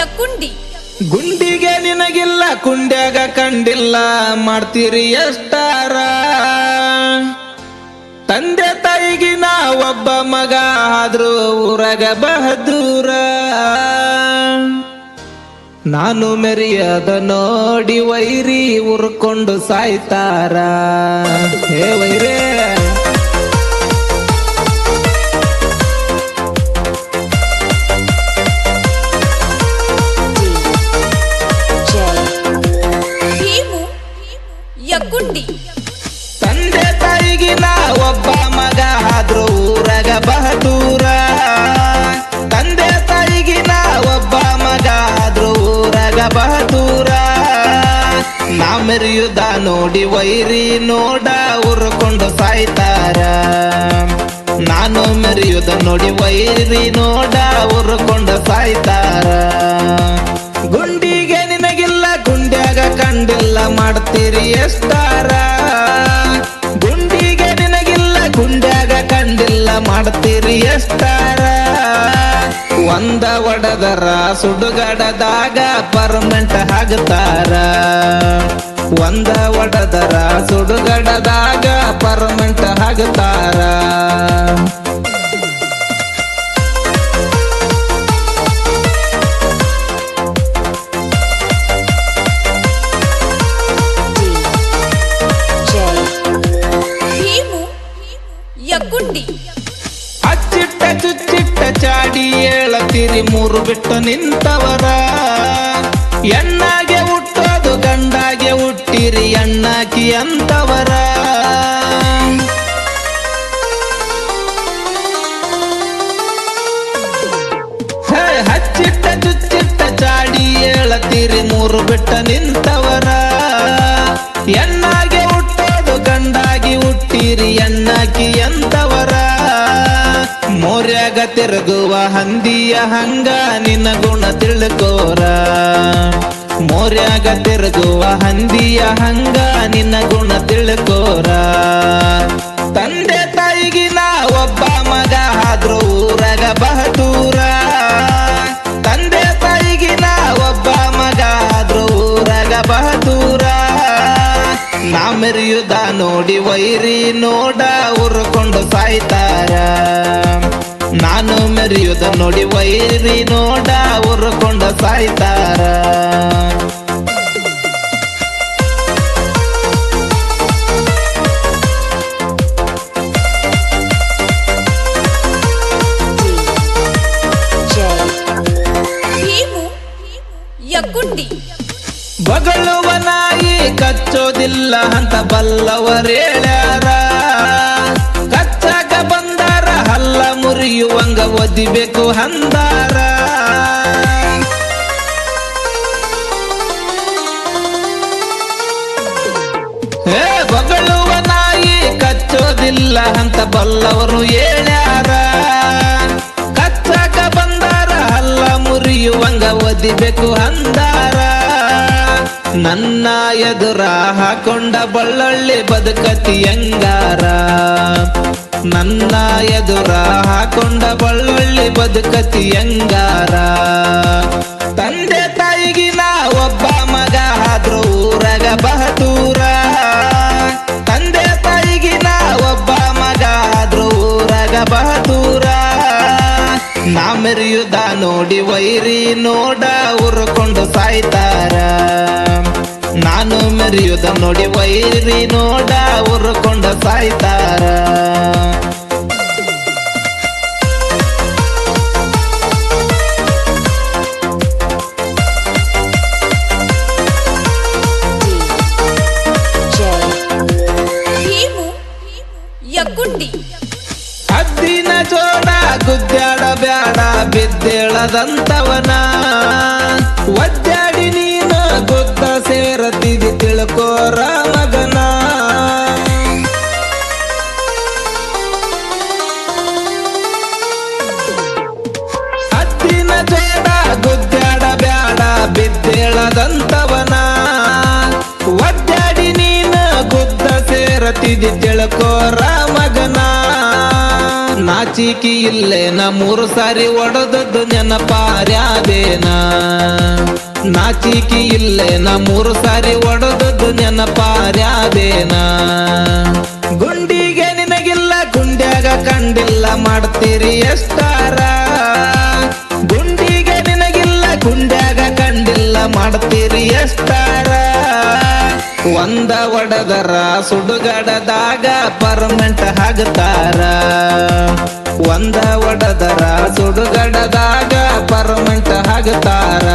ಯಕುಂಡಿ ಗುಂಡಿಗೆ ನಿನಗಿಲ್ಲ ಕುಂಡ್ಯಾಗ ಕಂಡಿಲ್ಲ ಮಾಡ್ತೀರಿ ಎಷ್ಟಾರ ತಂದೆ ತಾಯಿಗಿನ ಒಬ್ಬ ಮಗ ಆದ್ರೂ ಊರಾಗ ಬಹದೂರ ನಾನು ಮೆರಿಯದ ನೋಡಿ ವೈರಿ ಉರ್ಕೊಂಡು ಸಾಯ್ತಾರ ಹೇ ವೈರೇ ಯಕುಂಡಿ ತಂದೆ ತಾಯಿಗಿನ ಒಬ್ಬ ಮಗ ಆದ್ರೂ ಊರಾಗ ಬಹದೂರ ತಂದೆ ತಾಯಿಗಿನ ಒಬ್ಬ ಮಗ ಆದ್ರೂ ಊರಾಗ ಬಹದೂರ ನಾ ಮೆರಿಯುದ ನೋಡಿ ವೈರಿ ನೋಡ ಉರ್ಕೊಂಡು ಸಾಯ್ತಾರ ನಾನು ಮೆರಿಯುದ ನೋಡಿ ವೈರಿ ನೋಡ ಉರ್ಕೊಂಡು ಸಾಯ್ತಾರ ಗುಂಡಿಗೆ ನಿನಗಿಲ್ಲ ಗುಂಡ್ಯಾಗ ಕಂಡಿಲ್ಲ ಮಾಡ್ತೀರಿ ಎಷ್ಟಾರ ಗುಂಡಿಗೆ ನಿನಗಿಲ್ಲ ಗುಂಡ್ಯಾಗ ಕಂಡಿಲ್ಲ ಮಾಡ್ತೀರಿ ಎಷ್ಟಾರ ಒಂದ ಒಡದರ ಸುಡುಗಡದಾಗ ಪರ್ಮನೆಂಟ್ ಆಗ್ತಾರ ಒಂದ ಒಡದರ ಸುಡುಗಡದಾಗ ಪರ್ಮನೆಂಟ್ ಆಗ್ತಾರ ಯಕುಂಡಿ ಅಚ್ಚಿಟ್ಟ ಚುಚ್ಚಿಟ್ಟ ಚಾಡಿ ಹೇಳತೀರಿ ಮೂರು ಬಿಟ್ಟು ನಿಂತವರ ಎಣ್ಣಾಗೆ ಹುಟ್ಟೋದು ಗಂಡಾಗೆ ಹುಟ್ಟಿರಿ ಎಣ್ಣಾಕಿ ಅಂತವರ ಹಚ್ಚಿಟ್ಟ ಚುಚ್ಚಿಟ್ಟ ಚಾಡಿ ಹೇಳತೀರಿ ಮೂರು ಬಿಟ್ಟ ನಿಂತವರ ಎಣ್ಣಾಗೆ ಹುಟ್ಟೋದು ಗಂಡಾಗಿ ಹುಟ್ಟಿರಿ ಎಣ್ಣಾಕಿ ಅಂತವರ ಮೋರ್ಯಾಗ ತಿರುಗುವ ಹಂದಿಯ ಹಂಗ ನಿನ್ನ ಗುಣ ತಿಳ್ಕೋರ ಮೋರ್ಯಾಗ ತಿರುಗುವ ಹಂದಿಯ ಹಂಗ ನಿನ್ನ ಗುಣ ತಿಳ್ಕೋರ ತಂದೆ ತಾಯಿಗಿನ ಒಬ್ಬ ಮಗ ಆದ್ರೂ ಊರಾಗ ಬಹದೂರ ತಂದೆ ತಾಯಿಗಿನ ಒಬ್ಬ ಮಗ ಆದ್ರೂ ಊರಾಗ ಬಹದೂರ ನಾ ಮೆರಿಯುದ ನೋಡಿ ವೈರಿ ನೋಡ ಉರ್ಕೊಂಡು ಸಾಯ್ತಾರ ನಾನು ಮೆರಿಯುದ ನೋಡಿ ವೈರಿ ನೋಡ ಉರ್ಕೊಂಡು ಸಾಯ್ತಾರ ಯಕುಂಡಿ ಬಗಳುವ ನಾಯಿ ಕಚ್ಚೋದಿಲ್ಲ ಅಂತ ಬಲ್ಲವರೇಳ್ಯಾರ ಕಚ್ಚಾಕ ಬಂದಾರ ಹಲ್ಲ ಮುರಿಯುವಂಗ ಒದಿಬೇಕು ಹಂದಾರ ಹೇ ಬಗಳುವ ನಾಯಿ ಕಚ್ಚೋದಿಲ್ಲ ಅಂತ ಬಲ್ಲವರು ಹೇಳ್ಯಾರ ಕಚ್ಚಾಕ ಬಂದಾರ ಹಲ್ಲ ಮುರಿಯುವಂಗ ಒದಿಬೇಕು ಹಂದಾರ ನನ್ನ ಎದುರ ಹಾಕೊಂಡ ಬಳ್ಳೊಳ್ಳಿ ಬದುಕತಿ ಹೆಂಗಾರ ನನ್ನ ಎದುರ ಹಾಕೊಂಡ ಬಳ್ಳೊಳ್ಳಿ ಬದುಕತಿ ಹೆಂಗಾರ ತಂದೆ ತಾಯಿಗಿನ ಒಬ್ಬ ಮಗ ಆದ್ರೂ ಊರಾಗ ಬಹದೂರ ತಂದೆ ತಾಯಿಗಿನ ಒಬ್ಬ ಮಗ ಆದ್ರೂ ಊರಾಗ ಬಹದೂರ ನಾ ಮೆರಿಯುದ ನೋಡಿ ವೈರಿ ನೋಡ ಉರ್ಕೊಂಡು ಸಾಯ್ತಾರ ನಾನು ಮೆರಿಯುದ ನೋಡಿ ವೈರಿ ನೋಡ ಉರ್ಕೊಂಡು ಸಾಯ್ತಾರ ಯಕುಂಡಿ ಹದ್ದಿನ ಜೋಡ ಗುದ್ದಾಡ ಬ್ಯಾಡ ಬಿದ್ದೇಳದಂತವನ ಒದ್ದಾಡಿ ನೀನು ಗುದ್ದ ಸೇರತಿದಿ ತಿಳ್ಕೋರ ಮಗನ ಹದ್ದಿನ ಜೋಡ ಗುದ್ದಾಡ ಬ್ಯಾಡ ಬಿದ್ದೇಳದಂತವನ ಒದ್ದಾಡಿ ನೀನು ಗುದ್ದ ಸೇರತಿದಿ ತಿಳ್ಕೋರ ಮಗನ ನಾಚ ನಾಚಿಕಿ ಇಲ್ಲೇನ 3 ಸಾರಿ ಒಡೆದದ್ದು ನೆನಪಾರ್ಯಾದೇನ ನಾಚಿಕಿ ಇಲ್ಲೇನ 3 ಸಾರಿ ಒಡೆದದ್ದು ನೆನಪಾರ್ಯಾದೇನ ಗುಂಡಿಗೆ ನಿನಗಿಲ್ಲ ಗುಂಡ್ಯಾಗ ಕಂಡಿಲ್ಲ ಮಾಡ್ತೀರಿ ಎಷ್ಟಾರ ಗುಂಡಿಗೆ ನಿನಗಿಲ್ಲ ಗುಂಡ್ಯಾಗ ಕಂಡಿಲ್ಲ ಮಾಡ್ತೀರಿ ಎಷ್ಟಾರ ಒಂದ ಒಡದರ ಸುಡುಗಡದಾಗ ಪರ್ಮೆಂಟ್ ಹಾಕ್ತಾರ ಒಂದ ಒಡದರ ಸುಡುಗಡದಾಗ ಪರ್ಮೆಂಟ್ ಹಾಕ್ತಾರ